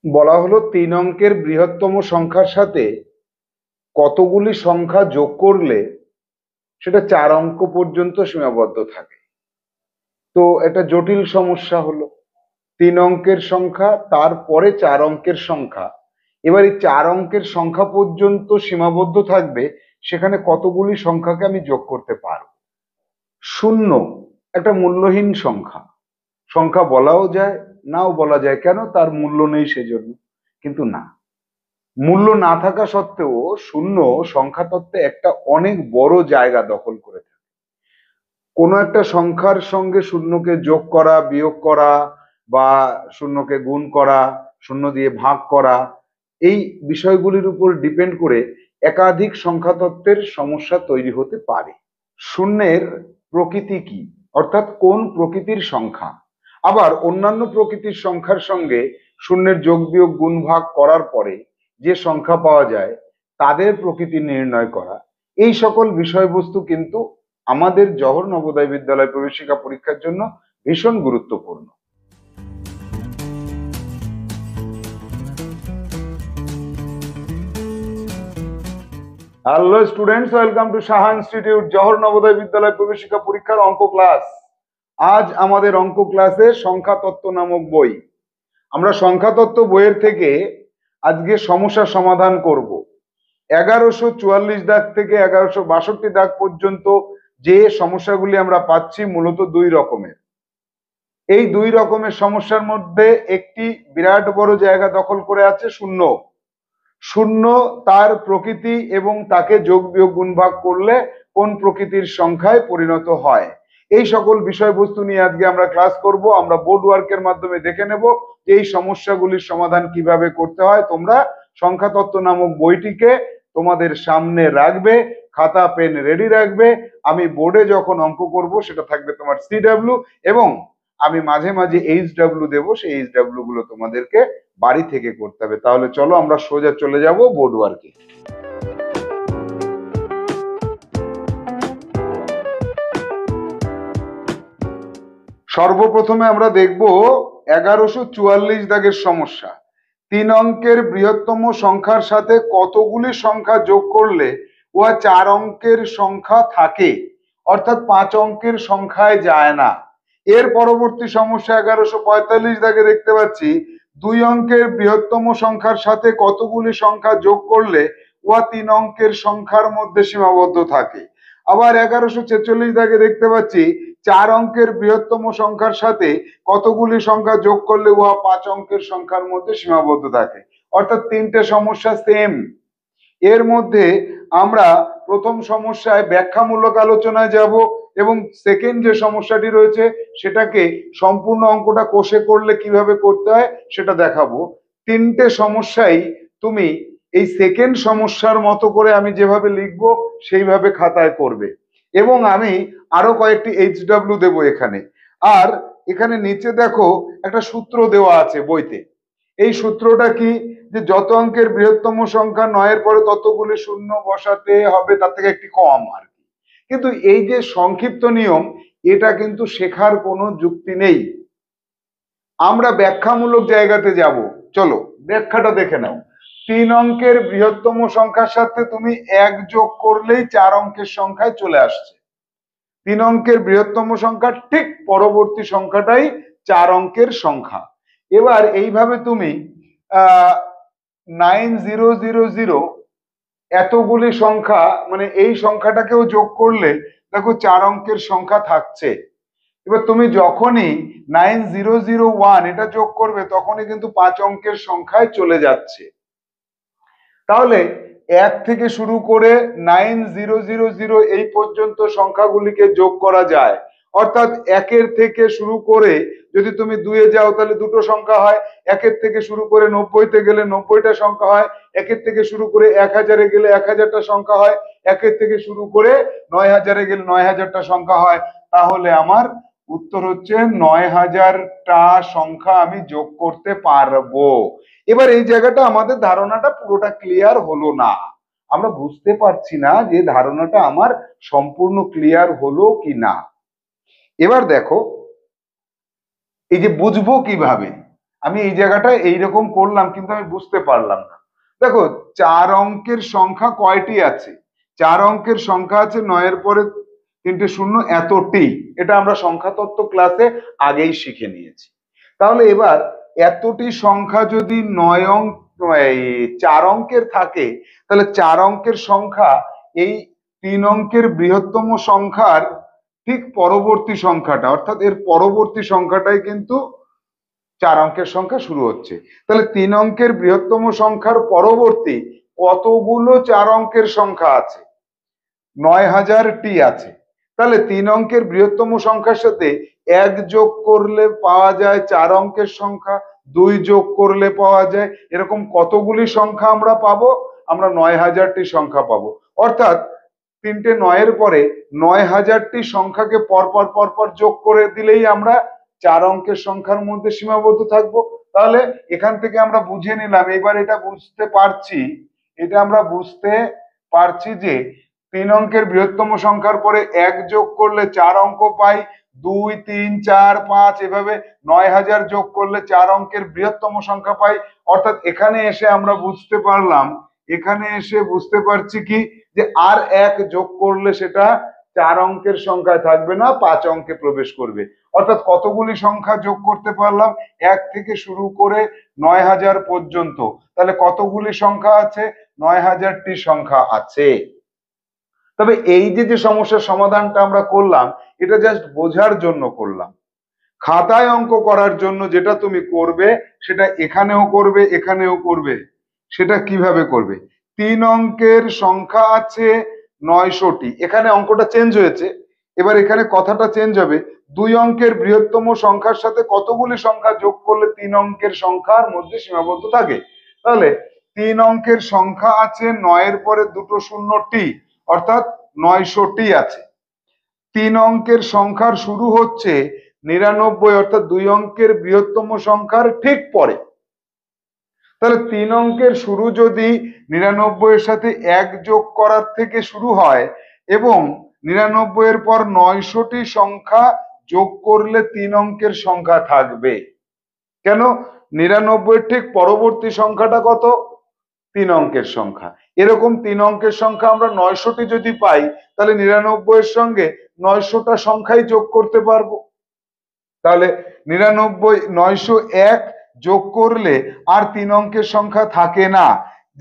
বলা হলো 3 অঙ্কের বৃহত্তম সংখ্যার সাথে কতগুলি সংখ্যা যোগ করলে সেটা 4 অঙ্ক পর্যন্ত সীমাবদ্ধ থাকে। তো এটা জটিল সমস্যা হলো। 3 অঙ্কের সংখ্যা, তারপরে 4 অঙ্কের সংখ্যা। এবার এই 4 অঙ্কের সংখ্যা পর্যন্ত সীমাবদ্ধ থাকবে, সেখানে কতগুলি সংখ্যাকে আমি যোগ করতে পারবো। শূন্য একটা মূল্যহীন সংখ্যা। সংখ্যা বলাও যায়, নাও বলা যায়, কেন? তার মূল্য নেই সেজন্য। কিন্তু না, মূল্য না থাকা সত্ত্বেও শূন্য সংখ্যা তত্ত্বে একটা অনেক বড় জায়গা দখল করে থাকে। কোনো একটা সংখ্যার সঙ্গে শূন্যকে যোগ করা, বিয়োগ করা, বা শূন্যকে গুণ করা, শূন্য দিয়ে ভাগ করা, এই বিষয়গুলির উপর ডিপেন্ড করে একাধিক সংখ্যা তত্ত্বের সমস্যা তৈরি হতে পারে। শূন্যের প্রকৃতি কি, অর্থাৎ কোন প্রকৃতির সংখ্যা? আবার অন্যান্য প্রকৃতির সংখ্যার সঙ্গে শূন্যের যোগ বিয়োগ গুণ ভাগ করার পরে যে সংখ্যা পাওয়া যায় তাদের প্রকৃতি নির্ণয় করা, এই সকল বিষয়বস্তু কিন্তু আমাদের জওহর নবোদয় বিদ্যালয় প্রবেশিকা পরীক্ষার জন্য ভীষণ গুরুত্বপূর্ণ। Hello students, welcome to Saha institute Jawahar Navodaya বিদ্যালয় প্রবেশিকা পরীক্ষার অঙ্ক ক্লাস। আজ আমাদের অঙ্ক ক্লাসে সংখ্যা তত্ত্ব নামক বই। আমরা সংখ্যা তত্ত্ব বইয়ের থেকে আজকে সমস্যার সমাধান করব। 1144 দাগ থেকে 1162 দাগ পর্যন্ত যে সমস্যাগুলি আমরা পাচ্ছি মূলত দুই রকমের। এই দুই রকমের সমস্যার মধ্যে একটি বিরাট বড় জায়গা দখল করে আছে শূন্য। শূন্য তার প্রকৃতি এবং তাকে যোগ বিয়োগ গুণ ভাগ করলে কোন প্রকৃতির সংখ্যায় পরিণত হয়, এই সকল বিষয়বস্তু নিয়ে আজকে আমরা ক্লাস করব। আমরা বোর্ড ওয়ার্কের মাধ্যমে দেখে নেব যে এই সমস্যাগুলির সমাধান কিভাবে করতে হয়। তোমরা সংখ্যা তত্ত্ব নামক বইটিকে তোমাদের সামনে রাখবে, খাতা পেন রেডি রাখবে। আমি বোর্ডে যখন অঙ্ক করব সেটা থাকবে তোমার CW, এবং আমি মাঝে মাঝে HW দেবো, সেই HW গুলো তোমাদেরকে বাড়ি থেকে করতে হবে। তাহলে চলো আমরা সোজা চলে যাব বোর্ড ওয়ার্কে। সর্বপ্রথমে আমরা দেখব 1144 দাগের সমস্যা। 3 অঙ্কের বৃহত্তম সংখ্যার সাথে কতগুলি সংখ্যা যোগ করলে উহা 4 অঙ্কের সংখ্যা থাকে, অর্থাৎ 5 অঙ্কের সংখ্যায় যায় না। এর পরবর্তী সমস্যা 1145 দাগে দেখতে পাচ্ছি 2 অঙ্কের বৃহত্তম সংখ্যার সাথে কতগুলি সংখ্যা যোগ করলে উহা 3 অঙ্কের সংখ্যার মধ্যে সীমাবদ্ধ থাকে। আবার 1146 দাগে দেখতে পাচ্ছি 4 অঙ্কের বৃহত্তম সংখ্যার সাথে কতগুলি সংখ্যা যোগ করলে উহা 5 অঙ্কের সংখ্যার মধ্যে সীমাবদ্ধ থাকে। অর্থাৎ তিনটে সমস্যা সেম। এর মধ্যে আমরা প্রথম সমস্যায় ব্যাখ্যামূলক আলোচনায় যাব, এবং সেকেন্ড যে সমস্যাটি রয়েছে সেটাকে সম্পূর্ণ অঙ্কটা কষে করলে কিভাবে করতে হয় সেটা দেখাবো। তিনটে সমস্যাই তুমি এই সেকেন্ড সমস্যার মতো করে আমি যেভাবে লিখবো সেইভাবে খাতায় করবে, এবং আমি আরো কয়েকটি HW দেবো এখানে। আর এখানে নিচে দেখো একটা সূত্র দেওয়া আছে বইতে। এই সূত্রটা কি, যে যত অঙ্কের বৃহত্তম সংখ্যা 9-এর পরে ততগুলি শূন্য বসাতে হবে, তার থেকে একটি কম আর কি। কিন্তু এই যে সংক্ষিপ্ত নিয়ম, এটা কিন্তু শেখার কোনো যুক্তি নেই। আমরা ব্যাখ্যামূলক জায়গাতে যাব। চলো ব্যাখ্যাটা দেখে নাও। 3 অঙ্কের বৃহত্তম সংখ্যার সাথে তুমি 1 যোগ করলেই 4 অঙ্কের সংখ্যায় চলে আসছে। 3 অঙ্কের বৃহত্তম সংখ্যা ঠিক পরবর্তী সংখ্যাটাই 4 অঙ্কের সংখ্যা। এবার এইভাবে তুমি 9000 এতগুলি সংখ্যা, মানে এই সংখ্যাটাকেও যোগ করলে দেখো 4 অঙ্কের সংখ্যা থাকছে। এবার তুমি যখনই 9001 এটা যোগ করবে তখনই কিন্তু 5 অঙ্কের সংখ্যায় চলে যাচ্ছে। তাহলে 1 থেকে শুরু করে 9000 এই পর্যন্ত সংখ্যাগুলিকে যোগ করা যায়। অর্থাৎ 1-এর থেকে শুরু করে যদি তুমি 2-এ যাও তাহলে দুটো সংখ্যা হয়, 1-এর থেকে শুরু করে 90-তে গেলে 90টা সংখ্যা হয়, 1-এর থেকে শুরু করে 1000-এ গেলে 1000টা সংখ্যা হয়, 1-এর থেকে শুরু করে 9000-এ গেলে 9000টা সংখ্যা হয়। তাহলে আমার উত্তর হচ্ছে 9000টা সংখ্যা আমি যোগ করতে পারবো। এবার এই জায়গাটা আমাদের ধারণাটা পুরোটা ক্লিয়ার হলো না। আমরা বুঝতে পারছি না যে ধারণাটা আমার সম্পূর্ণ ক্লিয়ার হলো কি না। এবার দেখো এই যে বুঝবো কিভাবে, আমি এই জায়গাটা এইরকম করলাম কিন্তু আমি বুঝতে পারলাম না। দেখো 4 অঙ্কের সংখ্যা কয়টি আছে? 4 অঙ্কের সংখ্যা আছে 9 এর পরে 3টে শূন্য এতটি। এটা আমরা সংখ্যা তত্ত্ব ক্লাসে আগেই শিখে নিয়েছি। তাহলে এবার এতটি সংখ্যা যদি 9 অঙ্ক 4 অঙ্কের থাকে, তাহলে 4 অঙ্কের সংখ্যা এই 3 অঙ্কের বৃহত্তম সংখ্যার ঠিক পরবর্তী সংখ্যাটা, অর্থাৎ এর পরবর্তী সংখ্যাটাই কিন্তু 4 অঙ্কের সংখ্যা শুরু হচ্ছে। তাহলে 3 অঙ্কের বৃহত্তম সংখ্যার পরবর্তী কতগুলো 4 অঙ্কের সংখ্যা আছে? 9000টি আছে। তাহলে 3 অঙ্কের বৃহত্তম সংখ্যার সাথে 1 যোগ করলে পাওয়া যায় 4 অঙ্কের সংখ্যা, 2 যোগ করলে পাওয়া যায়, এরকম কতগুলি সংখ্যা আমরা পাবো? আমরা 9000টি সংখ্যা পাবো। অর্থাৎ 3টে 9 এর পরে 9000টি সংখ্যাকে পরপর পরপর যোগ করে দিলেই আমরা 4 অঙ্কের সংখ্যার মধ্যে সীমাবদ্ধ থাকবো। তাহলে এখান থেকে আমরা বুঝে নিলাম, এবার এটা বুঝতে পারছি, এটা আমরা বুঝতে পারছি যে 3 অঙ্কের বৃহত্তম সংখ্যার পরে 1 যোগ করলে 4 অঙ্ক পাই, 2 3 4 5 এভাবে 9000 যোগ করলে 4 অঙ্কের বৃহত্তম সংখ্যা পাই। অর্থাৎ এখানে এসে আমরা বুঝতে পারলাম, এখানে এসে বুঝতে পারছি কি, যে আর 1 যোগ করলে সেটা 4 অঙ্কের সংখ্যায় থাকবে না, 5 অঙ্কে প্রবেশ করবে। অর্থাৎ কতগুলি সংখ্যা যোগ করতে পারলাম? 1 থেকে শুরু করে 9000 পর্যন্ত। তাহলে কতগুলি সংখ্যা আছে? 9000টি সংখ্যা আছে। তবে এই যে সমস্যার সমাধানটা আমরা করলাম, এটা জাস্ট বোঝার জন্য করলাম। খাতায় অঙ্ক করার জন্য যেটা তুমি করবে সেটা এখানেও করবে, এখানেও করবে। সেটা কিভাবে করবে? 3 অঙ্কের সংখ্যা আছে 900টি। এখানে অঙ্কটা চেঞ্জ হয়েছে, এবার এখানে কথাটা চেঞ্জ হবে। 2 অঙ্কের বৃহত্তম সংখ্যার সাথে কতগুলি সংখ্যা যোগ করলে 3 অঙ্কের সংখ্যার মধ্যে সীমাবদ্ধ থাকে? তাহলে 3 অঙ্কের সংখ্যা আছে 9 এর পরে 2 শূন্যটি, অর্থাৎ 900টি আছে। 3 অঙ্কের সংখ্যার শুরু হচ্ছে 99, অর্থাৎ 2 অঙ্কের বৃহত্তম সংখ্যার ঠিক পরে। তাহলে 3 অঙ্কের শুরু যদি 99 এর সাথে 1 যোগ করার থেকে শুরু হয় এবং 99 এর পর 900টি সংখ্যা যোগ করলে 3 অঙ্কের সংখ্যা থাকবে। কেন? 99 এর ঠিক পরবর্তী সংখ্যাটা কত? 3 অঙ্কের সংখ্যা। এরকম 3 অঙ্কের সংখ্যা আমরা 900টি যদি পাই, তাহলে 99 এর সঙ্গে 900টা সংখ্যাই যোগ করতে পারবো। তাহলে 99 901 যোগ করলে আর 3 অঙ্কের সংখ্যা থাকে না।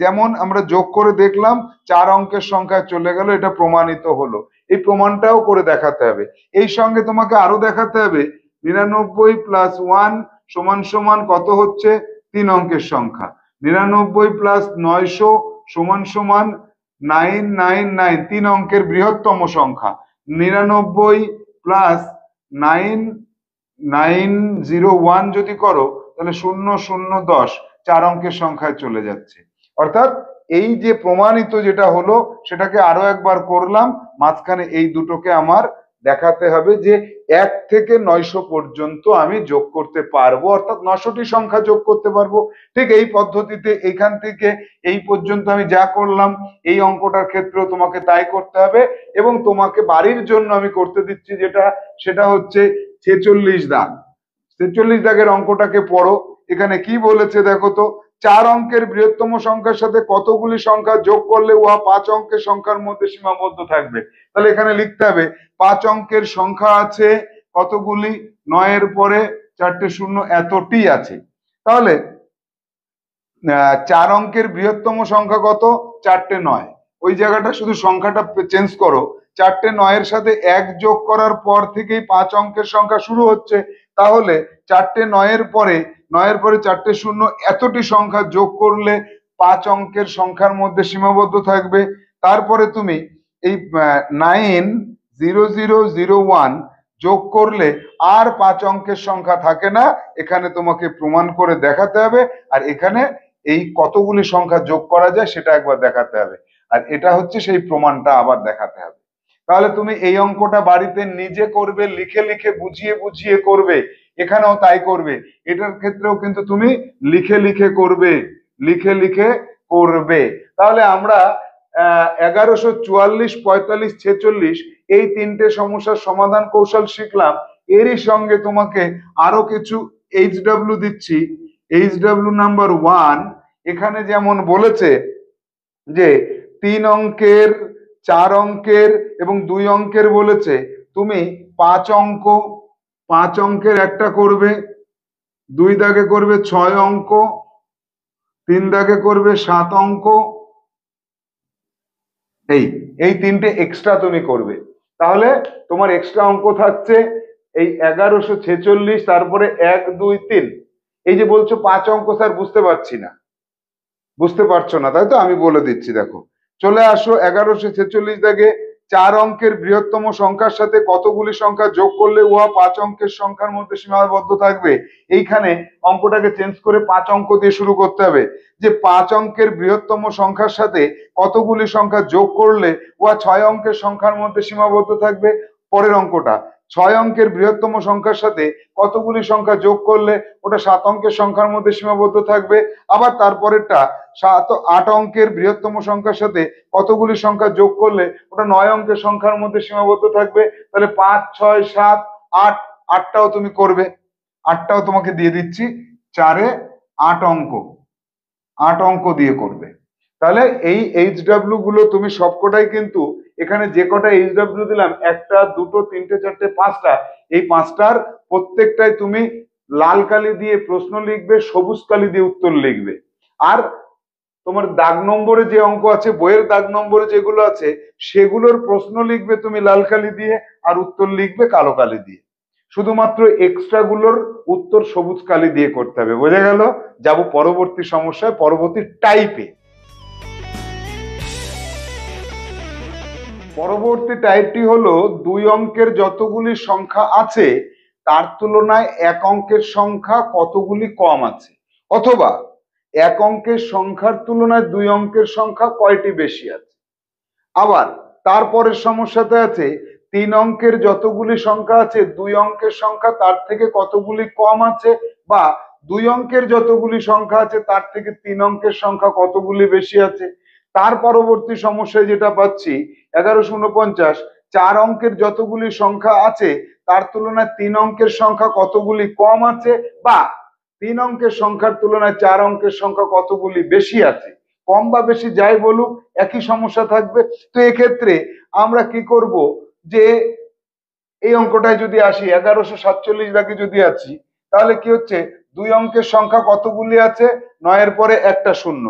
যেমন আমরা যোগ করে দেখলাম 4 অঙ্কের সংখ্যা চলে গেল, এটা প্রমাণিত হলো। এই প্রমাণটাও করে দেখাতে হবে। এই সঙ্গে তোমাকে আরো দেখাতে হবে 99 প্লাস 1 সমান সমান কত হচ্ছে? 3 অঙ্কের সংখ্যা। 99 প্লাস 900 সমান সমান 999, 3 অঙ্কের বৃহত্তম সংখ্যা। 99 প্লাস 901 যদি করো তাহলে 0010, 4 অঙ্কের সংখ্যায় চলে যাচ্ছে। অর্থাৎ এই যে প্রমাণিত যেটা হলো সেটাকে আরো একবার করলাম, মাঝখানে এই দুটোকে আমার দেখাতে হবে যে 1 থেকে 900 পর্যন্ত আমি যোগ করতে পারবো, অর্থাৎ 900টি সংখ্যা যোগ করতে পারবো। ঠিক এই পদ্ধতিতে এখান থেকে এই পর্যন্ত আমি যা করলাম এই অঙ্কটার ক্ষেত্রেও তোমাকে তাই করতে হবে। এবং তোমাকে বাড়ির জন্য আমি করতে দিচ্ছি যেটা, সেটা হচ্ছে 46 দাগ। 46 দাগের অঙ্কটাকে পড়ো। এখানে কি বলেছে দেখো তো, 4 অঙ্কের বৃহত্তম সংখ্যার সাথে কতগুলি সংখ্যা যোগ করলে উহা 5 অঙ্কের সংখ্যার মধ্যে সীমাবদ্ধ থাকবে? তাহলে এখানে লিখতে হবে 5 অঙ্কের সংখ্যা আছে কতগুলি? 9 এর পরে 4টে শূন্য এতটি আছে। তাহলে 4 অঙ্কের বৃহত্তম সংখ্যা কত? 4টে 9। ওই জায়গাটা শুধু সংখ্যাটা চেঞ্জ করো, 4টে 9 এর সাথে 1 যোগ করার পর থেকেই 5 অঙ্কের সংখ্যা শুরু হচ্ছে। তাহলে 4টে 9 এর পরে 4টে শূন্য এতটি সংখ্যা যোগ করলে 5 অঙ্কের সংখ্যার মধ্যে সীমাবদ্ধ থাকবে। তারপরে তুমি এই 90001 যোগ করলে আর 5 অঙ্কের সংখ্যা থাকে না। এখানে তোমাকে প্রমাণ করে দেখাতে হবে, আর এখানে এই কতগুলি সংখ্যা যোগ করা যায় সেটা একবার দেখাতে হবে, আর এটা হচ্ছে সেই প্রমাণটা আবার দেখাতে হবে। তাহলে তুমি এই অঙ্কটা বাড়িতে নিজে করবে, লিখে লিখে বুঝিয়ে বুঝিয়ে করবে। এখানেও তাই করবে, এটার ক্ষেত্রেও কিন্তু তুমি লিখে লিখে করবে, লিখে লিখে করবে। তাহলে আমরা 1144, 45, 46 এই 3টে সমস্যার সমাধান কৌশল শিখলাম। এরই সঙ্গে তোমাকে আরো কিছু HW দিচ্ছি। HW নাম্বার 1 এখানে যেমন বলেছে যে 3 অঙ্কের, 4 অঙ্কের এবং 2 অঙ্কের বলেছে, তুমি 5 অঙ্কের একটা করবে, 2 দাগে করবে 6 অঙ্ক, 3 দাগে করবে 7 অঙ্ক, এই এই তিনটে এক্সট্রা তুমি করবে। তাহলে তোমার এক্সট্রা অঙ্ক থাকছে এই 1146, তারপরে 1 2 3। এই যে বলছো 5 অঙ্ক স্যার বুঝতে পারছি না, বুঝতে পারছো না তাই তো, আমি বলে দিচ্ছি দেখো। চলে আসো 1146 দাগে 4 অঙ্কের বৃহত্তম সংখ্যার সাথে কতগুলি সংখ্যা যোগ করলে উহা 5 অঙ্কের সংখ্যার মধ্যে সীমাবদ্ধ থাকবে। এইখানে অঙ্কটাকে চেঞ্জ করে 5 অঙ্ক দিয়ে শুরু করতে হবে, যে 5 অঙ্কের বৃহত্তম সংখ্যার সাথে কতগুলি সংখ্যা যোগ করলে উহা 6 অঙ্কের সংখ্যার মধ্যে সীমাবদ্ধ থাকবে। পরের অঙ্কটা 6 অঙ্কের বৃহত্তম সংখ্যার সাথে কতগুলি সংখ্যা যোগ করলে ওটা 7 অঙ্কের সংখ্যার মধ্যে সীমাবদ্ধ থাকবে। আবার তারপরেরটা 8 অঙ্কের বৃহত্তম সংখ্যার সাথে কতগুলি সংখ্যা যোগ করলে ওটা 9 অঙ্কের সংখ্যার মধ্যে সীমাবদ্ধ থাকবে। তাহলে 5 6 7 8, 8টাও তুমি করবে, 8টাও তোমাকে দিয়ে দিচ্ছি, 4 এ 8 অঙ্ক, 8 অঙ্ক দিয়ে করবে। তাহলে এই HW গুলো তুমি সবকটাই কিন্তু এখানে যে কটা HW দিলাম, 1টা 2টো 3টে 4টে 5টা, এই 5টার প্রত্যেকটাই তুমি লাল কালি দিয়ে প্রশ্ন লিখবে, সবুজ কালি দিয়ে উত্তর লিখবে। আর তোমার দাগ নম্বরে যে অঙ্ক আছে, বইয়ের দাগ নম্বরে যেগুলো আছে, সেগুলোর প্রশ্ন লিখবে তুমি লাল কালি দিয়ে, আর উত্তর লিখবে কালো কালি দিয়ে। শুধুমাত্র এক্সট্রা গুলোর উত্তর সবুজ কালি দিয়ে করতে হবে। বোঝা গেল? যাব পরবর্তী সমস্যায়, পরবর্তী টাইপে। পরবর্তী টাইপটি হলো 2 অঙ্কের যতগুলি সংখ্যা আছে তার তুলনায় 1 অঙ্কের সংখ্যা কতগুলি কম আছে, অথবা 1 অঙ্কের সংখ্যার তুলনায় 2 অঙ্কের সংখ্যা কয়টি বেশি আছে। আবার তারপরের সমস্যাতে আছে 3 অঙ্কের যতগুলি সংখ্যা আছে 2 অঙ্কের সংখ্যা তার থেকে কতগুলি কম আছে, বা 2 অঙ্কের যতগুলি সংখ্যা আছে তার থেকে 3 অঙ্কের সংখ্যা কতগুলি বেশি আছে। তার পরবর্তী সমস্যায় যেটা পাচ্ছি 1149, 4 অঙ্কের যতগুলি সংখ্যা আছে তার তুলনায় 3 অঙ্কের সংখ্যা কতগুলি কম আছে, বা 3 অঙ্কের সংখ্যার তুলনায় 4 অঙ্কের সংখ্যা কতগুলি বেশি আছে। কম বা বেশি যাই বলুক, একই সমস্যা থাকবে। তো এক্ষেত্রে আমরা কি করব, যে এই অঙ্কটায় যদি আসি 1147 দাগে যদি আছি, তাহলে কি হচ্ছে, 2 অঙ্কের সংখ্যা কতগুলি আছে, 9 পরে একটা শূন্য,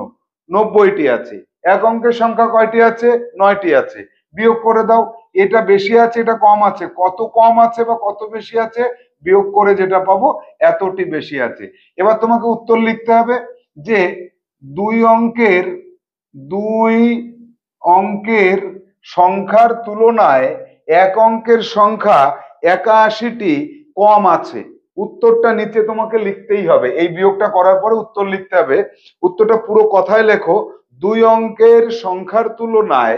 90টি আছে। 1 অঙ্কের সংখ্যা কয়টি আছে, 9টি আছে। বিয়োগ করে দাও, এটা বেশি আছে এটা কম আছে, কত কম আছে বা কত বেশি আছে, বিয়োগ করে যেটা পাবো এতটি বেশি আছে। এবার তোমাকে উত্তর লিখতে হবে যে 2 অঙ্কের 2 অঙ্কের সংখ্যার তুলনায় 1 অঙ্কের সংখ্যা 81টি কম আছে। উত্তরটা নিচে তোমাকে লিখতেই হবে, এই বিয়োগটা করার পরে উত্তর লিখতে হবে। উত্তরটা পুরো কথায় লেখো, 2 অঙ্কের সংখ্যার তুলনায়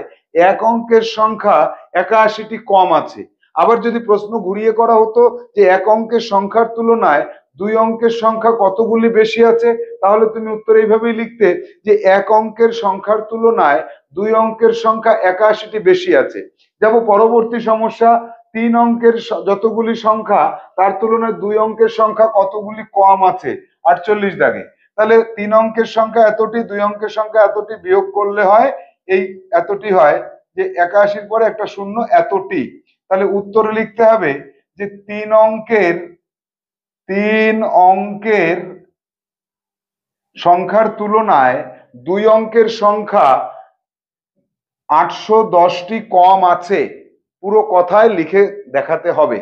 1 অঙ্কের সংখ্যা 81টি কম আছে। আবার যদি প্রশ্ন ঘুরিয়ে করা হতো যে 1 অঙ্কের সংখ্যার তুলনায় 2 অঙ্কের সংখ্যা কতগুলি বেশি আছে, তাহলে তুমি উত্তর এইভাবেই লিখতে যে 1 অঙ্কের সংখ্যার তুলনায় 2 অঙ্কের সংখ্যা 81টি বেশি আছে। যাব পরবর্তী সমস্যা, 3 অঙ্কের যতগুলি সংখ্যা তার তুলনায় 2 অঙ্কের সংখ্যা কতগুলি কম আছে, 48 দাগে। তাহলে 3 অঙ্কের সংখ্যা এতটি, 2 অঙ্কের সংখ্যা এতটি, বিয়োগ করলে হয় এই এতটি, হয় যে 81 পরে একটা শূন্য, এতটি। তাহলে উত্তর লিখতে হবে যে 3 অঙ্কের সংখ্যার তুলনায় 2 অঙ্কের সংখ্যা 810টি কম আছে। পুরো কথায় লিখে দেখাতে হবে।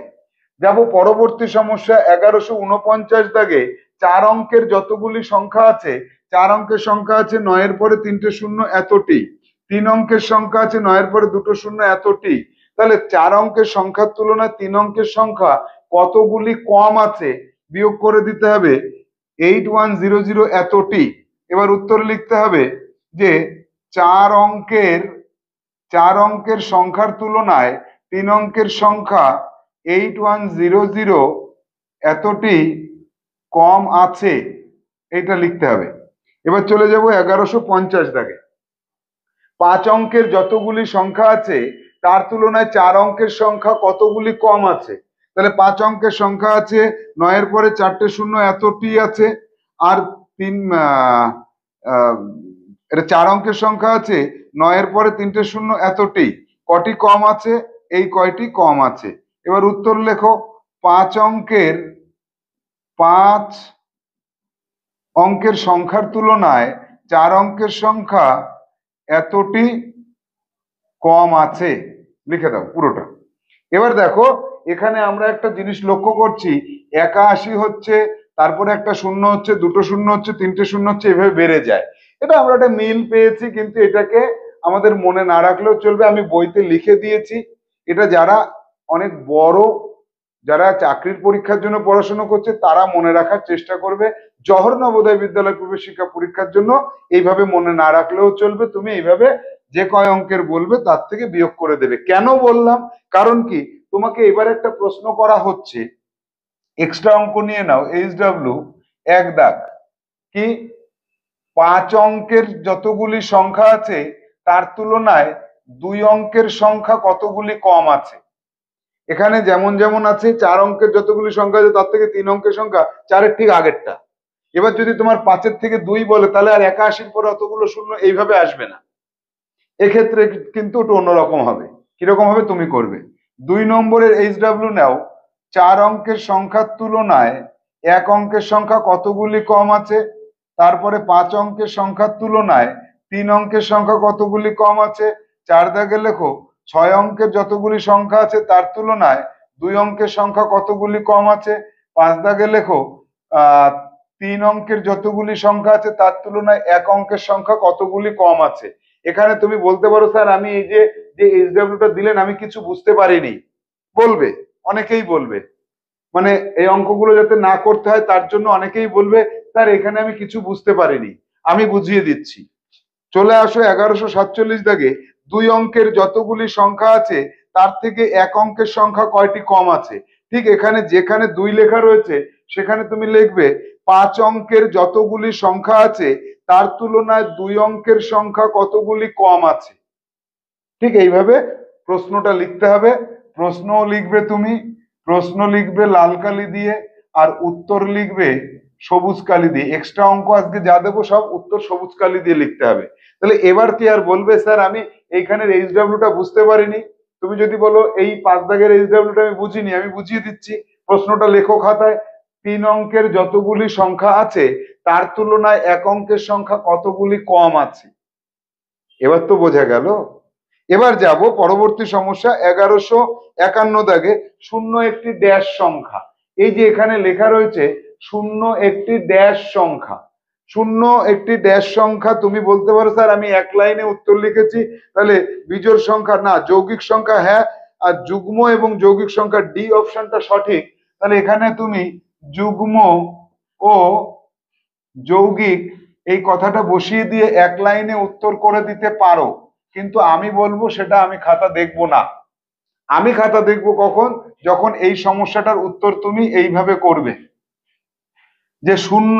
যাব পরবর্তী সমস্যা 1149 দাগে 4 অঙ্কের যতগুলি সংখ্যা আছে, 4 অঙ্কের সংখ্যা আছে 9 পরে 3টে শূন্য, এতটি। 3 অঙ্কের সংখ্যা আছে 9 পরে 2টো শূন্য, এতটি। তাহলে 4 অঙ্কের সংখ্যার তুলনায় 3 অঙ্কের সংখ্যা কতগুলি কম আছে, বিয়োগ করে দিতে হবে 8100 এতটি। এবার উত্তর লিখতে হবে যে 4 অঙ্কের সংখ্যার তুলনায় 3 অঙ্কের সংখ্যা 8100 এতটি কম আছে, এটা লিখতে হবে। এবার চলে যাব 1150 দাগে। 5 অঙ্কের যতগুলি সংখ্যা আছে তার তুলনায় 4 অঙ্কের সংখ্যা কতগুলি কম আছে। তাহলে 5 অঙ্কের সংখ্যা আছে 9 পরে 4টে শূন্য, এতটি আছে। আর তিন এটা 4 অঙ্কের সংখ্যা আছে, 9 এর পরে 3টে শূন্য, এতটি কটি কম আছে, এই কয়টি কম আছে। এবার উত্তর লেখো। 5 অঙ্কের সংখ্যার তুলনায় 4 অঙ্কের সংখ্যা এতটি কম আছে, লিখে দাও পুরোটা। এবার দেখো, এখানে আমরা একটা জিনিস লক্ষ্য করছি, 81 হচ্ছে, তারপরে একটা শূন্য হচ্ছে, দুটো শূন্য হচ্ছে, 3টে শূন্য হচ্ছে, এভাবে বেড়ে যায়। এটা আমরা একটা মিল পেয়েছি, কিন্তু এটাকে আমাদের মনে না রাখলেও চলবে, আমি বইতে লিখে দিয়েছি। এটা যারা অনেক বড়, যারা চাকরির পরীক্ষার জন্য পড়াশোনা করছে, তারা মনে রাখার চেষ্টা করবে। জওহর নবোদয় বিদ্যালয় প্রবেশিকা পরীক্ষার জন্য এইভাবে মনে না রাখলেও চলবে, তুমি এইভাবে যে কয় অঙ্কের বলবে তার থেকে বিয়োগ করে দেবে। কেন বললাম? কারণ কি, তোমাকে এবার একটা প্রশ্ন করা হচ্ছে, এক্সট্রা অঙ্ক নিয়ে নাও, HW 1 দাগ, কি 5 অঙ্কের যতগুলি সংখ্যা আছে তার তুলনায় 2 অঙ্কের সংখ্যা কতগুলি কম আছে। এখানে যেমন যেমন আছে, 4 অঙ্কের যতগুলি সংখ্যা আছে তার থেকে 3 অঙ্কের সংখ্যা 4-এর ঠিক আগেরটা। এবার যদি তোমার 5-এর থেকে 2 বলে, তাহলে আর 81 পরে অতগুলো শূন্য এইভাবে আসবে না। এক্ষেত্রে কিন্তু ওটা অন্যরকম হবে। কিরকম হবে তুমি করবে। 2 নম্বরের HW নাও, 4 অঙ্কের সংখ্যার তুলনায় 1 অঙ্কের সংখ্যা কতগুলি কম আছে, তারপরে 5 অঙ্কের সংখ্যার তুলনায় 3 অঙ্কের সংখ্যা কতগুলি কম আছে। 4 দাগে লেখো, 6 অঙ্কের যতগুলি সংখ্যা আছে তার তুলনায় 2 অঙ্কের সংখ্যা কতগুলি কম আছে। 5 দাগে লেখো, 3 অঙ্কের যতগুলি সংখ্যা আছে তার তুলনায় 1 অঙ্কের সংখ্যা কতগুলি কম আছে। এখানে তুমি বলতে পারো, স্যার আমি এই যে HW টা দিলেন আমি কিছু বুঝতে পারিনি, বলবে, অনেকেই বলবে। মানে এই অঙ্কগুলো যাতে না করতে হয় তার জন্য অনেকেই বলবে, স্যার এখানে আমি কিছু বুঝতে পারিনি, আমি বুঝিয়ে দিচ্ছি। চলে আসো 1147 দাগে, 2 অঙ্কের যতগুলি সংখ্যা আছে তার থেকে 1 অঙ্কের সংখ্যা কয়টি কম আছে। ঠিক এখানে যেখানে 2 লেখা রয়েছে সেখানে তুমি লিখবে 5 অঙ্কের যতগুলি সংখ্যা আছে তার তুলনায় 2 অঙ্কের সংখ্যা কতগুলি কম আছে। ঠিক এইভাবে প্রশ্নটা লিখতে হবে। প্রশ্নও লিখবে তুমি, প্রশ্ন লিখবে লাল কালি দিয়ে, আর উত্তর লিখবে সবুজ কালি দিয়ে। এক্সট্রা অঙ্ক আজকে যা দেবো সব উত্তর সবুজ কালি দিয়ে লিখতে হবে। তাহলে এবার কি আর বলবে, স্যার আমি এইখানের HW টা বুঝতে পারিনি। তুমি যদি বলো এই 5 দাগের HW টা আমি বুঝিনি, আমি বুঝিয়ে দিচ্ছি। প্রশ্নটা লেখো খাতায়, 3 অঙ্কের যতগুলি সংখ্যা আছে তার তুলনায় 1 অঙ্কের সংখ্যা কতগুলি কম আছে। এবার তো বোঝা গেল। এবার যাব পরবর্তী সমস্যা 1151 দাগে, শূন্য একটি ড্যাশ সংখ্যা। এই যে এখানে লেখা রয়েছে শূন্য একটি ড্যাশ সংখ্যা। শূন্য একটি ড্যাশ সংখ্যা, তুমি বলতে পারো স্যার আমি এক লাইনে উত্তর লিখেছি, তাহলে বিজোড় সংখ্যা না, যৌগিক সংখ্যা হ্যাঁ, আর যুগ্ম এবং যৌগিক সংখ্যা ডি অপশনটা সঠিক। তাহলে এখানে তুমি যুগ্ম ও যৌগিক এই কথাটা বসিয়ে দিয়ে এক লাইনে উত্তর করে দিতে পারো, কিন্তু আমি বলবো সেটা আমি খাতা দেখবো না। আমি খাতা দেখবো কখন, যখন এই সমস্যাটার উত্তর তুমি এইভাবে করবে যে শূন্য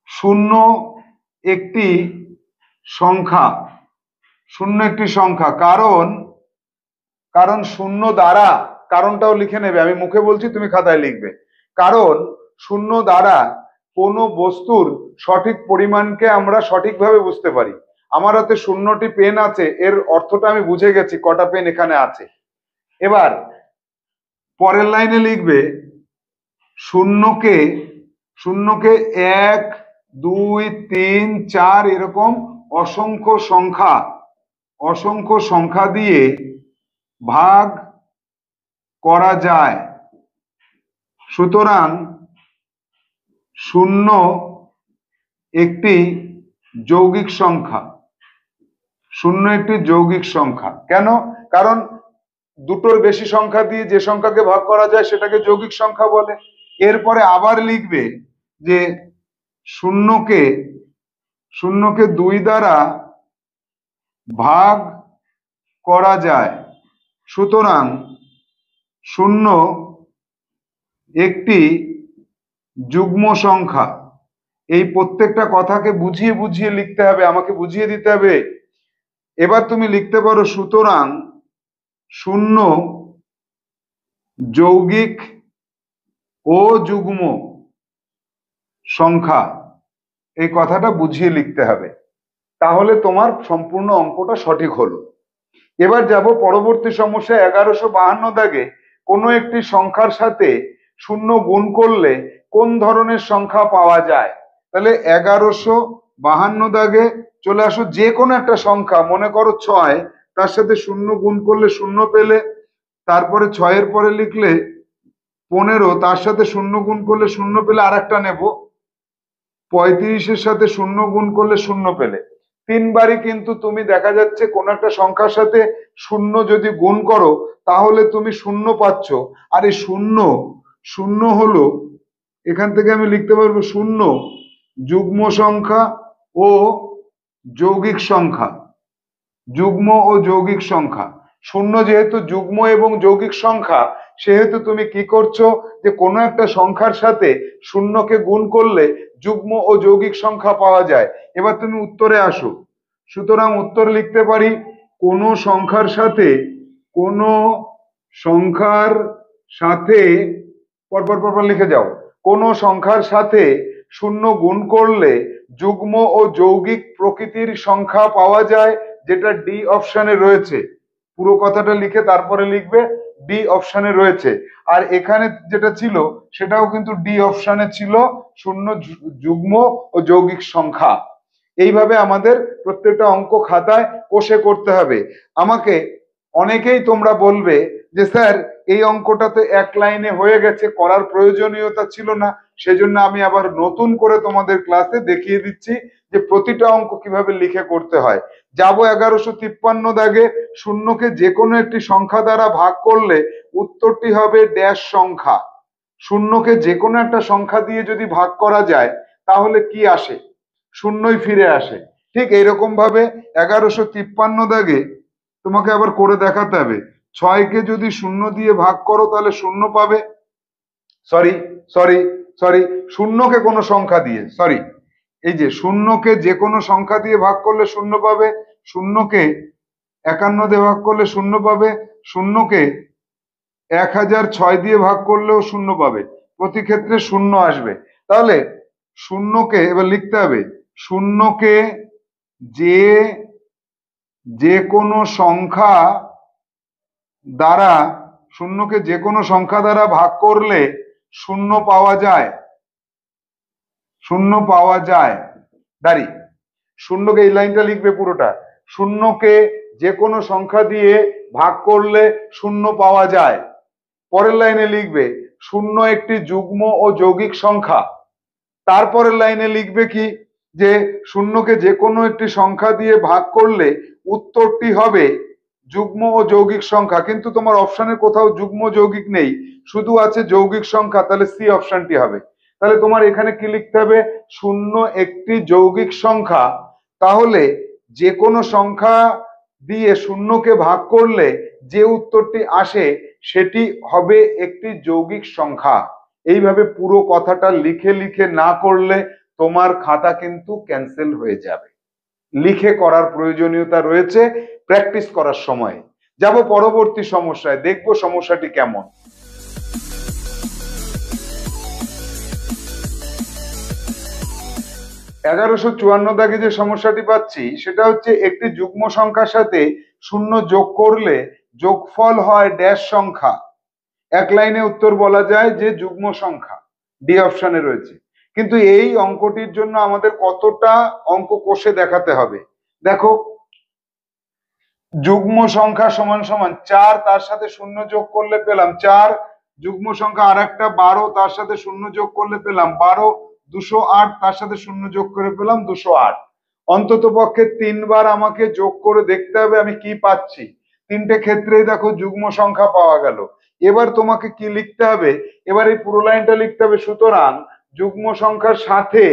শূন্য একটি সংখ্যা, শূন্য একটি সংখ্যা, কারণ কারণ শূন্য দ্বারা, কারণটাও লিখে নেবে, আমি মুখে বলছি তুমি খাতায় লিখবে। কারণ শূন্য দ্বারা কোনো বস্তুর সঠিক পরিমাণকে আমরা সঠিকভাবে বুঝতে পারি। আমার হাতে 0টি পেন আছে, এর অর্থটা আমি বুঝে গেছি কটা পেন এখানে আছে। এবার পরের লাইনে লিখবে শূন্যকে শূন্যকে 1 2 3 4 এরকম অসংখ্য সংখ্যা দিয়ে ভাগ করা যায়। সুতরাং শূন্য একটি যৌগিক সংখ্যা। শূন্য একটি যৌগিক সংখ্যা কেন? কারণ দুটোর বেশি সংখ্যা দিয়ে যে সংখ্যাকে ভাগ করা যায় সেটাকে যৌগিক সংখ্যা বলে। এরপরে আবার লিখবে যে শূন্যকে 2 দ্বারা ভাগ করা যায়, সুতরাং শূন্য একটি যুগ্ম সংখ্যা। এই প্রত্যেকটা কথাকে বুঝিয়ে বুঝিয়ে লিখতে হবে, আমাকে বুঝিয়ে দিতে হবে। এবার তুমি লিখতে পারো সুতরাং শূন্য যৌগিক ও যুগ্ম, সংখ্যা, এই কথাটা বুঝিয়ে লিখতে হবে, তাহলে তোমার সম্পূর্ণ অঙ্কটা সঠিক হলো। এবার যাব পরবর্তী সমস্যা 1152 দাগে কোনো একটি সংখ্যার সাথে শূন্য গুণ করলে কোন ধরনের সংখ্যা পাওয়া যায়। তাহলে 1152 দাগে চলে আসো, যে কোনো একটা সংখ্যা, মনে করো 6, তার সাথে শূন্য গুণ করলে শূন্য পেলে, তারপরে 6-এর পরে লিখলে 15, তার সাথে শূন্য গুণ করলে শূন্য পেলে, আর একটা নেব 35-এর সাথে শূন্য গুণ করলে শূন্য পেলে। তিনবারই কিন্তু তুমি দেখা যাচ্ছে কোন একটা সংখ্যার সাথে শূন্য যদি গুণ করো তাহলে তুমি শূন্য পাচ্ছ। আর এই শূন্য, শূন্য হলো, এখান থেকে আমি লিখতে পারবো শূন্য যুগ্ম সংখ্যা ও যৌগিক সংখ্যা, যুগ্ম ও যৌগিক সংখ্যা। শূন্য যেহেতু যুগ্ম এবং যৌগিক সংখ্যা, সেহেতু তুমি কি করছো, যে কোনো একটা সংখ্যার সাথে শূন্যকে গুণ করলে যুগ্ম ও যৌগিক সংখ্যা পাওয়া যায়। এবার তুমি উত্তরে আসো। সুতরাং উত্তর লিখতে পারি, কোন সংখ্যার সাথে, কোন সংখ্যার সাথে, পরপর পরপর লিখে যাও, কোন সংখ্যার সাথে শূন্য গুণ করলে যুগ্ম ও যৌগিক প্রকৃতির সংখ্যা পাওয়া যায়, যেটা ডি অপশনে রয়েছে। পুরো কথাটা লিখে তারপরে লিখবে ডি অপশনে রয়েছে। আর এখানে যেটা ছিল সেটাও কিন্তু ডি অপশনে ছিল, শূন্য যুগ্ম ও যৌগিক সংখ্যা। এইভাবে আমাদের প্রত্যেকটা অঙ্ক খাতায় কষে করতে হবে। আমাকে অনেকেই তোমরা বলবে যে স্যার এই অঙ্কটা তো এক লাইনে হয়ে গেছে, করার প্রয়োজনীয়তা ছিল না, সেজন্য আমি আবার নতুন করে তোমাদের ক্লাসে দেখিয়ে দিচ্ছি যে প্রতিটা অঙ্ক কিভাবে লিখে করতে হয়। যাব 1153 দাগে, শূন্যকে যে কোনো একটি সংখ্যা দ্বারা ভাগ করলে উত্তরটি হবে ড্যাশ সংখ্যা। শূন্যকে যে কোনো একটা সংখ্যা দিয়ে যদি ভাগ করা যায় তাহলে কি আসে, শূন্যই ফিরে আসে। ঠিক এইরকম ভাবে 1153 দাগে তোমাকে আবার করে দেখাতে হবে, 6-কে যদি শূন্য দিয়ে ভাগ করো তাহলে শূন্য পাবে, সরি সরি সরি, শূন্যকে কোনো সংখ্যা দিয়ে, সরি, এই যে শূন্যকে যে কোনো সংখ্যা দিয়ে ভাগ করলে শূন্য পাবে, শূন্যকে 51 দিয়ে ভাগ করলে শূন্য পাবে, শূন্যকে 1006 দিয়ে ভাগ করলেও শূন্য পাবে, প্রতি ক্ষেত্রে শূন্য আসবে। তাহলে শূন্যকে এবার লিখতে হবে, শূন্যকে যে যে কোনো সংখ্যা দ্বারা, শূন্যকে যে কোনো সংখ্যা দ্বারা ভাগ করলে শূন্য পাওয়া যায়, শূন্য পাওয়া যায়, দাঁড়ি, শূন্যকে, এই লাইনটা লিখবে পুরোটা, শূন্যকে যে কোনো সংখ্যা দিয়ে ভাগ করলে শূন্য পাওয়া যায়। পরের লাইনে লিখবে শূন্য একটি যুগ্ম ও যৌগিক সংখ্যা। তারপরের লাইনে লিখবে কি, যে শূন্যকে যে কোনো একটি সংখ্যা দিয়ে ভাগ করলে উত্তরটি হবে যুগ্ম ও যৌগিক সংখ্যা। কিন্তু তোমার অপশনের কোথাও যুগ্ম যৌগিক নেই, শুধু আছে যৌগিক সংখ্যা, তাহলে সি অপশনটি হবে। তাহলে তোমার এখানে কি লিখতে হবে, শূন্য একটি যৌগিক সংখ্যা। তাহলে যে কোনো সংখ্যা দিয়ে শূন্যকে ভাগ করলে যে উত্তরটি আসে সেটি হবে একটি যৌগিক সংখ্যা। এইভাবে পুরো কথাটা লিখে লিখে না করলে তোমার খাতা কিন্তু ক্যান্সেল হয়ে যাবে। লিখে করার প্রয়োজনীয়তা রয়েছে প্র্যাকটিস করার সময়। যাব পরবর্তী সমস্যায়, দেখবো সমস্যাটি কেমন। 1154 দাগে যে সমস্যাটি পাচ্ছি সেটা হচ্ছে, একটি যুগ্ম সংখ্যার সাথে শূন্য যোগ করলে যোগফল হয় ড্যাশ সংখ্যা। এক লাইনে উত্তর বলা যায় যে যুগ্ম সংখ্যা, ডি অপশনে রয়েছে। কিন্তু এই অঙ্কটির জন্য আমাদের কতটা অঙ্ক কষে দেখাতে হবে। দেখো, যুগ্ম সংখ্যা সমান সমান 4, তার সাথে শূন্য যোগ করলে পেলাম 4, যুগ্ম সংখ্যা আর একটা 12, তার সাথে শূন্য যোগ করলে পেলাম 12, 208, তার সাথে শূন্য যোগ করে পেলাম 208। অন্তত পক্ষে 3বার আমাকে যোগ করে দেখতে হবে আমি কি পাচ্ছি। তিনটে ক্ষেত্রেই দেখো যুগ্ম সংখ্যা পাওয়া গেল। এবার তোমাকে কি লিখতে হবে, এবার এই পুরো লাইনটা লিখতে হবে। সুতরাং যুগ্ম সংখ্যার সাথে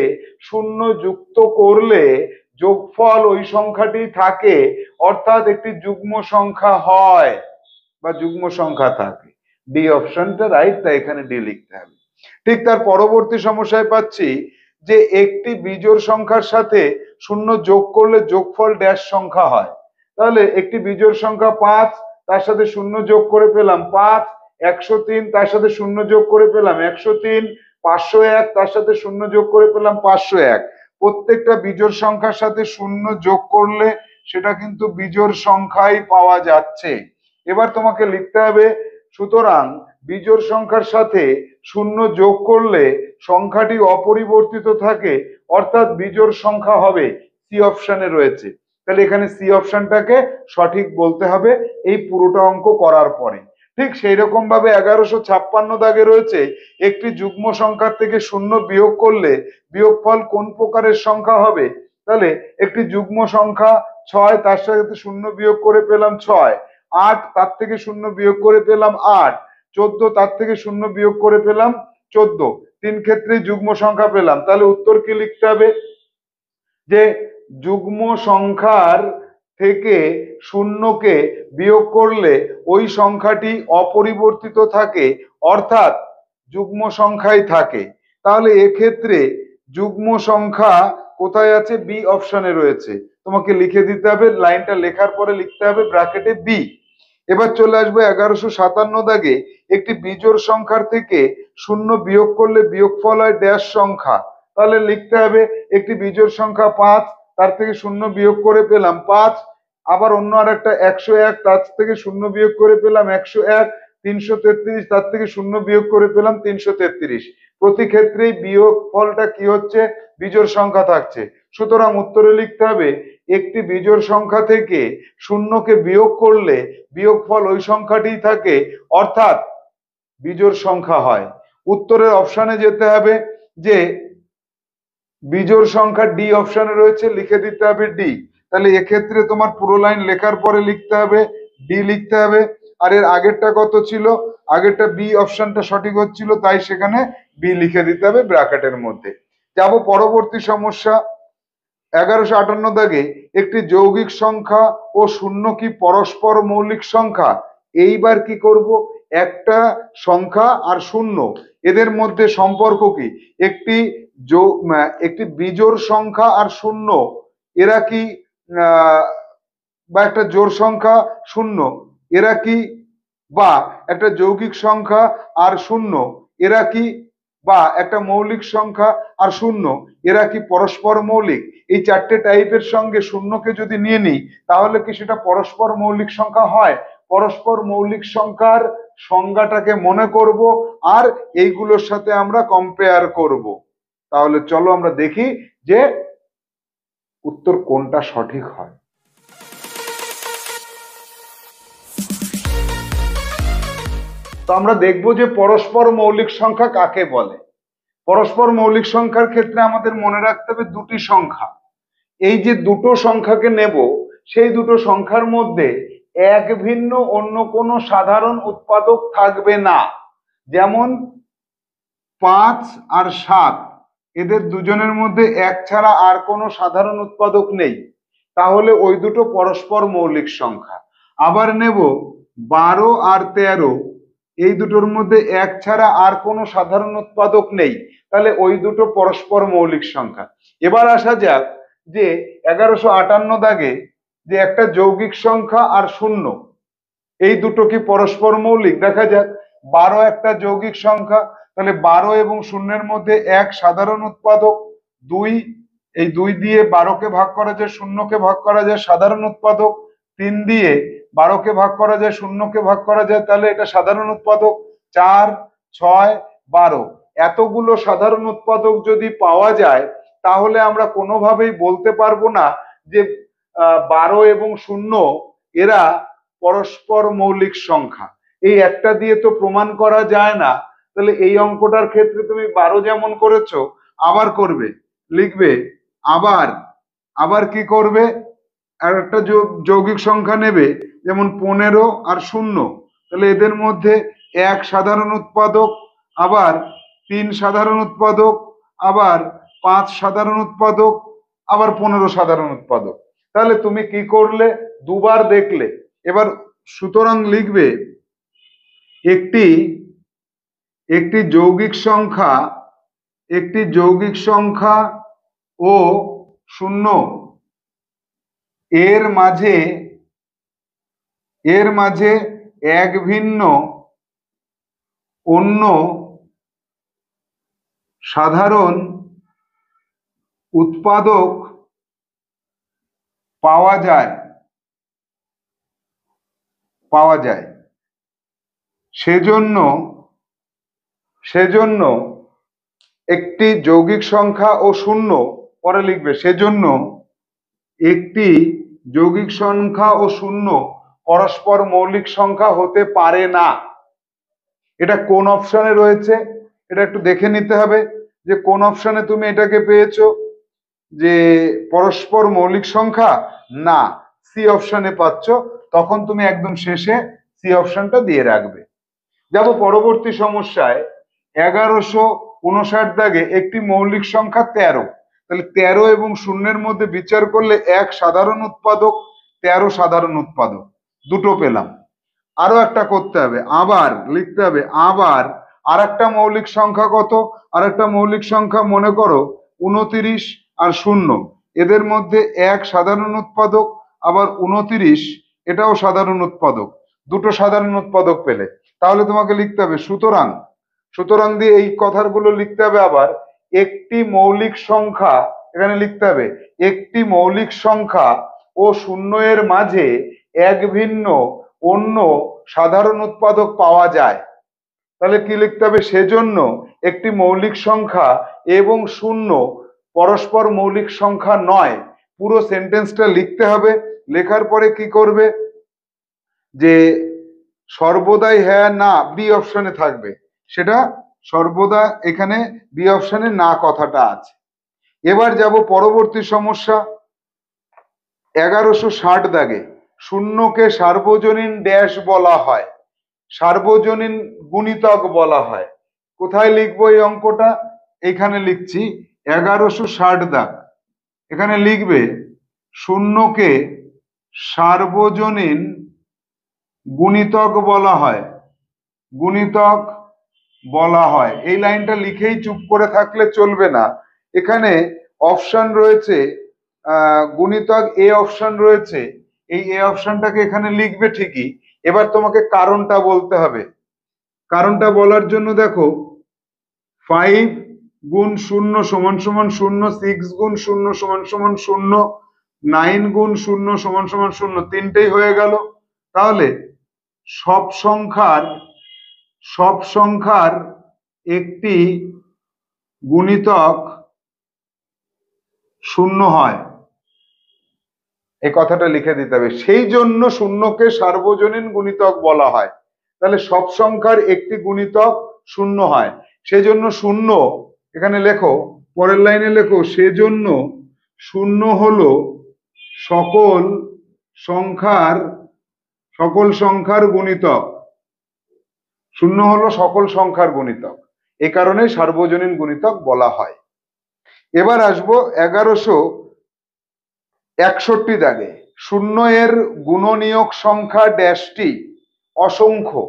শূন্য যুক্ত করলে যোগফল ওই সংখ্যাটি থাকে, অর্থাৎ একটি যুগ্ম সংখ্যা হয় বা যুগ্ম সংখ্যা থাকে। ডি অপশনটা রাইট, তাই এখানে ডি লিখতে হবে। ঠিক তার পরবর্তী সমস্যায় পাচ্ছি যে একটি বিজোড় সংখ্যার সাথে শূন্য যোগ করলে যোগফল ড্যাশ সংখ্যা হয়। তাহলে একটি বিজোড় সংখ্যা 5, তার সাথে শূন্য যোগ করে পেলাম 5, 103, তার সাথে শূন্য যোগ করে পেলাম 103, 501 তার সাথে শূন্য যোগ করে পেলাম 501। প্রত্যেকটা বিজোড় সংখ্যার সাথে শূন্য যোগ করলে সেটা কিন্তু বিজোড় সংখ্যাই পাওয়া যাচ্ছে। এবার তোমাকে লিখতে হবে, সুতরাং বিজোড় সংখ্যার সাথে শূন্য যোগ করলে সংখ্যাটি অপরিবর্তিত থাকে, অর্থাৎ বিজোড় সংখ্যা হবে। সি অপশনে রয়েছে, তাহলে এখানে সি অপশনটাকে সঠিক বলতে হবে এই পুরোটা অঙ্ক করার পরে। ঠিক সেই রকম ভাবে 1156 দাগে রয়েছে, একটি যুগ্ম সংখ্যার থেকে শূন্য বিয়োগ করলে বিয়োগফল কোন প্রকারের সংখ্যা হবে। তাহলে একটি যুগ্ম সংখ্যা 6, তার সাথে শূন্য বিয়োগ করে পেলাম 6, 8 তার থেকে শূন্য বিয়োগ করে পেলাম 8, 14 তার থেকে শূন্য বিয়োগ করে পেলাম 14, তিন ক্ষেত্রে যুগ্ম সংখ্যা পেলাম। তাহলে উত্তর কি লিখতে হবে, যে যুগ্ম সংখ্যার থেকে শূন্যকে বিয়োগ করলে ওই সংখ্যাটি অপরিবর্তিত থাকে, অর্থাৎ যুগ্ম সংখ্যাই থাকে। তাহলে এক্ষেত্রে যুগ্ম সংখ্যা কোথায় আছে, বি অপশনে রয়েছে। তোমাকে লিখে দিতে হবে, লাইনটা লেখার পরে লিখতে হবে ব্র্যাকেটে বি। এবার চলে আসবে 1157 দাগে, একটি বিজোড় সংখ্যার থেকে শূন্য বিয়োগ করলে বিয়োগফল হয় ড্যাশ সংখ্যা। তাহলে লিখতে হবে একটি বিজোড় সংখ্যা 5, তার থেকে শূন্য বিয়োগ করে পেলাম 5, আবার অন্য আর একটা 101, তার থেকে শূন্য বিয়োগ করে পেলাম 101, 333 তার থেকে শূন্য বিয়োগ করে পেলাম 333। প্রতি ক্ষেত্রেই বিয়োগ ফলটা কি হচ্ছে, বিজোড় সংখ্যা থাকছে। সুতরাং উত্তরে লিখতে হবে একটি বিজোড় সংখ্যা থেকে শূন্যকে বিয়োগ করলে বিয়োগফল ওই সংখ্যাটিই থাকে, অর্থাৎ বিজোড় সংখ্যা হয়। উত্তরের অপশনে যেতে হবে, যে বিজোড় সংখ্যা ডি অপশনে রয়েছে, লিখে দিতে হবে ডি। তাহলে এক্ষেত্রে তোমার পুরো লাইন লেখার পরে লিখতে হবে ডি লিখতে হবে। আর এর আগেরটা কত ছিল, আগেরটা বি অপশনটা সঠিক হচ্ছিল, তাই সেখানে বি লিখে দিতে হবে ব্র্যাকেটের মধ্যে। যাব পরবর্তী সমস্যা 1158 দাগে, একটি যৌগিক সংখ্যা ও শূন্য কি পরস্পর মৌলিক সংখ্যা। এইবার কি করব, একটা সংখ্যা আর শূন্য এদের মধ্যে সম্পর্ক কি, একটি বিজোড় সংখ্যা আর শূন্য এরা কি বা একটা জোড় সংখ্যা শূন্য এরা কি, বা একটা যৌগিক সংখ্যা আর শূন্য এরা কি, বা একটা মৌলিক সংখ্যা আর শূন্য এরা কি পরস্পর মৌলিক। এই চারটে টাইপের সঙ্গে শূন্যকে যদি নিয়ে নিই তাহলে কি সেটা পরস্পর মৌলিক সংখ্যা হয়। পরস্পর মৌলিক সংখ্যার সংজ্ঞাটাকে মনে করব আর এইগুলোর সাথে আমরা কম্পেয়ার করব। তাহলে চলো আমরা দেখি যে উত্তর কোনটা সঠিক হয়। তো আমরা দেখবো যে পরস্পর মৌলিক সংখ্যা কাকে বলে। পরস্পর মৌলিক সংখ্যার ক্ষেত্রে আমাদের মনে রাখতে হবে দুটি সংখ্যা, এই যে দুটো সংখ্যাকে নেব সেই দুটো সংখ্যার মধ্যে এক ভিন্ন অন্য কোনো সাধারণ উৎপাদক থাকবে না। যেমন 5 আর 7 এদের দুজনের মধ্যে এক ছাড়া আর কোনো সাধারণ উৎপাদক নেই, তাহলে ওই দুটো পরস্পর মৌলিক সংখ্যা। আবার নেব 12 আর 13, এই দুটোর মধ্যে এক ছাড়া আর কোনো সাধারণ উৎপাদক নেই, তাহলে ওই দুটো পরস্পর মৌলিক সংখ্যা। এবার আসা যাক যে 1158 দাগে, যে একটা যৌগিক সংখ্যা আর শূন্য এই দুটো কি পরস্পর মৌলিক। দেখা যাক 12 একটা যৌগিক সংখ্যা, তাহলে 12 এবং শূন্যের মধ্যে এক সাধারণ উৎপাদক 2, এই 2 দিয়ে 12কে ভাগ করা যায়, শূন্যকে ভাগ করা যায়, সাধারণ উৎপাদক 3 দিয়ে 12কে ভাগ করা যায়, শূন্যকে ভাগ করা যায়, তাহলে এটা সাধারণ উৎপাদক 4, 6, 12। এতগুলো সাধারণ উৎপাদক যদি পাওয়া যায় তাহলে আমরা কোনোভাবেই বলতে পারবো না যে 12 এবং শূন্য এরা পরস্পর মৌলিক সংখ্যা। এই একটা দিয়ে তো প্রমাণ করা যায় না। তাহলে এই অঙ্কটার ক্ষেত্রে তুমি 12 যেমন করেছো আবার করবে, লিখবে আবার, আবার কি করবে, আর একটা যৌগিক সংখ্যা নেবে যেমন 15 আর শূন্য, তাহলে এদের মধ্যে এক সাধারণ উৎপাদক, আবার 3 সাধারণ উৎপাদক, আবার 5 সাধারণ উৎপাদক, আবার 15 সাধারণ উৎপাদক। তাহলে তুমি কি করলে, দুবার দেখলে। এবার সুতরাং লিখবে একটি একটি যৌগিক সংখ্যা, একটি যৌগিক সংখ্যা ও শূন্য এর মাঝে এক ভিন্ন অন্য সাধারণ উৎপাদক পাওয়া যায় সেজন্য একটি যৌগিক সংখ্যা ও শূন্য, পরে লিখবে সেজন্য একটি যৌগিক সংখ্যা ও শূন্য পরস্পর মৌলিক সংখ্যা হতে পারে না। এটা কোন অপশনে রয়েছে এটা একটু দেখে নিতে হবে যে কোন অপশনে তুমি এটাকে পেয়েছো যে পরস্পর মৌলিক সংখ্যা, না সি অপশনে পাচ্ছ। তখন তুমি একদম শেষে সি অপশনটা দিয়ে রাখবে। যাব পরবর্তী সমস্যায়। 1159 দাগে একটি মৌলিক সংখ্যা 13, তাহলে 13 এবং শূন্যের মধ্যে বিচার করলে 1 সাধারণ উৎপাদক, 13 সাধারণ উৎপাদক, দুটো পেলাম। আরো একটা করতে হবে, আবার লিখতে হবে আবার আর একটা মৌলিক সংখ্যা কত, আর একটা মৌলিক সংখ্যা মনে করো 29 আর 0, এদের মধ্যে 1 সাধারণ উৎপাদক, আবার 29 এটাও সাধারণ উৎপাদক, দুটো সাধারণ উৎপাদক পেলে। তাহলে তোমাকে লিখতে হবে সুতরাং দিয়ে এই কথাগুলো লিখতে হবে। আবার একটি মৌলিক সংখ্যা, এখানে লিখতে হবে একটি মৌলিক সংখ্যা ও শূন্য এর মাঝে এক ভিন্ন অন্য সাধারণ উৎপাদক পাওয়া যায়। তাহলে কি লিখতে হবে, সেজন্য একটি মৌলিক সংখ্যা এবং শূন্য পরস্পর মৌলিক সংখ্যা নয়। পুরো সেন্টেন্সটা লিখতে হবে। লেখার পরে কি করবে যে সর্বদাই হ্যাঁ না বি অপশনে থাকবে, সেটা সর্বদা এখানে বি অপশনে না কথাটা আছে। এবার যাব পরবর্তী সমস্যা। 1160 দাগে শূন্যকে সার্বজনীন ড্যাশ বলা হয়, সার্বজনীন গুণিতক বলা হয়। কোথায় লিখবো এই অঙ্কটা, এখানে লিখছি 1160 দাগ। এখানে লিখবে শূন্যকে সার্বজনীন গুণিতক বলা হয়, গুণিতক বলা হয়। এই লাইনটা লিখেই চুপ করে থাকলে চলবে না। এখানে অপশন রয়েছে, গুণিতক এ অপশন রয়েছে, এই এ অপশনটাকে এখানে লিখবে ঠিকই। এবার তোমাকে কারণটা বলতে হবে। কারণটা বলার জন্য দেখো 5 গুণ 0 সমান সমান 0, 6 গুণ 0 সমান সমান 0, 9 গুণ 0 সমান সমান 0, তিনটেই হয়ে গেল। তাহলে সব সংখ্যার একটি গুণিতক শূন্য হয়, এই কথাটা লিখে দিতে হবে। সেই জন্য শূন্যকে সার্বজনীন গুণিতক বলা হয়। তাহলে সব সংখ্যার একটি গুণিতক শূন্য হয়, সেজন্য শূন্য, এখানে লেখো পরের লাইনে লেখো সেজন্য শূন্য হলো সকল সংখ্যার গুণিতক, শূন্য হলো সকল সংখ্যার গুণিতক, এই কারণে সার্বজনীন গুণিতক বলা হয়। এবার আসবো 1161 দাগে শূন্য এর গুণনীয়ক সংখ্যা ড্যাশটি অসংখ্য,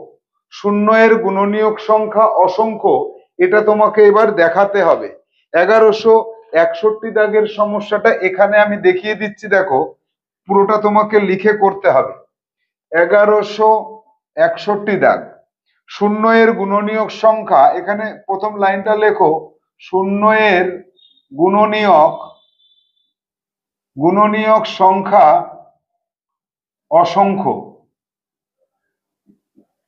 শূন্য এর গুণনীয়ক সংখ্যা অসংখ্য, এটা তোমাকে এবার দেখাতে হবে। 1161 দাগের সমস্যাটা এখানে আমি দেখিয়ে দিচ্ছি, দেখো পুরোটা তোমাকে লিখে করতে হবে। 1161 দাগ শূন্য এর গুণনীয়ক সংখ্যা, এখানে প্রথম লাইনটা লেখো শূন্য এর গুণনীয়ক সংখ্যা অসংখ্য।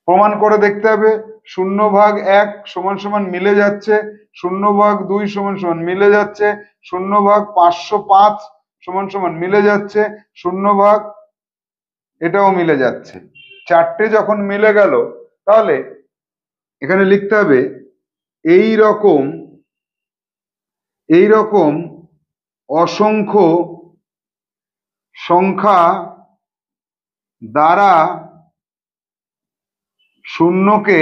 প্রমাণ করে দেখতে হবে 0/1 সমান সমান মিলে যাচ্ছে, 0/2 সমান সমান মিলে যাচ্ছে, 0/505 সমান সমান মিলে যাচ্ছে, 0 এটাও মিলে যাচ্ছে। চারটে যখন মিলে গেল তাহলে এখানে লিখতে হবে এই রকম অসংখ্য সংখ্যা দ্বারা শূন্যকে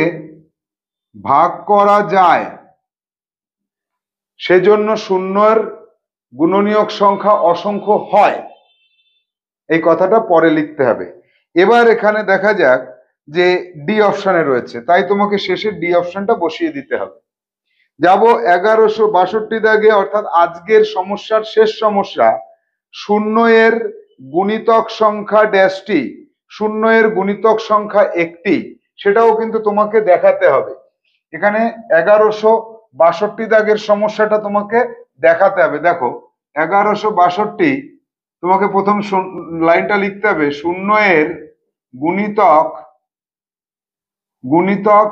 ভাগ করা যায়, সেজন্য শূন্যের গুণনীয়ক সংখ্যা অসংখ্য হয়। এই কথাটা পরে লিখতে হবে। এবার এখানে দেখা যাক যে ডি অপশনে রয়েছে, তাই তোমাকে শেষে ডি অপশনটা বসিয়ে দিতে হবে। যাব 1162 দাগে, অর্থাৎ আজকের সমস্যার শেষ সমস্যা। শূন্য এর গুণিতক সংখ্যা ড্যাশটি, শূন্য এর গুণিতক সংখ্যা একটি, সেটাও কিন্তু তোমাকে দেখাতে হবে। এখানে 62 দাগের সমস্যাটা তোমাকে দেখাতে হবে। দেখো 1162 তোমাকে প্রথম লাইনটা লিখতে হবে, শূন্য এর গুণিতক গুণিতক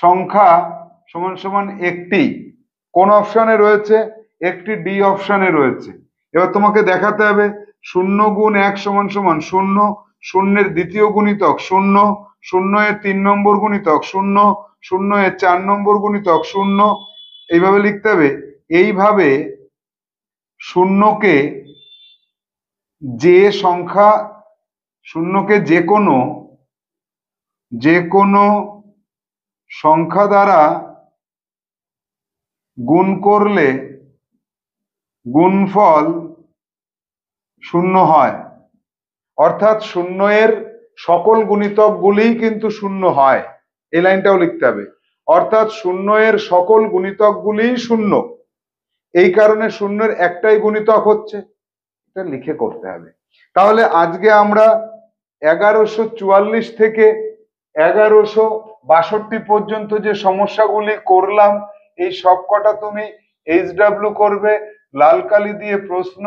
সংখ্যা সমান সমান একটি। কোন অপশনে রয়েছে? একটি ডি অপশনে রয়েছে। এবার তোমাকে দেখাতে হবে 0 গুণ 1 সমান সমান 0, শূন্যের দ্বিতীয় গুণিতক 0, 0 এর 3 নম্বর গুণিতক 0, 0 এর 4 নম্বর গুণিতক 0, এইভাবে লিখতে হবে। এইভাবে শূন্যকে যে সংখ্যা, শূন্যকে যে কোনো সংখ্যা দ্বারা গুণ করলে গুণফল 0 হয়। অর্থাৎ 0 এর সকল গুণিতক গুলিই কিন্তু 0 হয়, এই লাইনটাও লিখতে হবে। অর্থাৎ 0 এর সকল গুণিতক গুলিই 0, এই কারণে 0 এর একটাই গুণিতক হচ্ছে, এটা লিখে করতে হবে। তাহলে আজকে আমরা 1144 থেকে 1162 পর্যন্ত যে সমস্যাগুলি করলাম, এই সবকটা তুমি HW করবে, লাল কালি দিয়ে প্রশ্ন,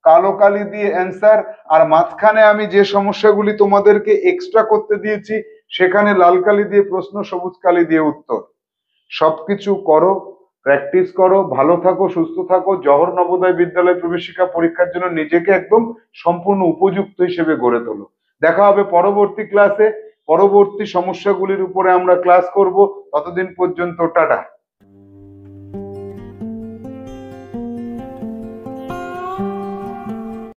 কালো কালি দিয়ে অ্যান্সার, আর মাঝখানে আমি যে সমস্যাগুলি তোমাদেরকে এক্সট্রা করতে দিয়েছি সেখানে লাল কালি দিয়ে প্রশ্ন, সবুজ কালি দিয়ে উত্তর। সবকিছু করো, প্র্যাকটিস করো, ভালো থাকো, সুস্থ থাকো, জওহর নবোদয় বিদ্যালয় প্রবেশিকা পরীক্ষার জন্য নিজেকে একদম সম্পূর্ণ উপযুক্ত হিসেবে গড়ে তোলো। দেখা হবে পরবর্তী ক্লাসে, পরবর্তী সমস্যাগুলির উপরে আমরা ক্লাস করব। ততদিন পর্যন্ত টাটা।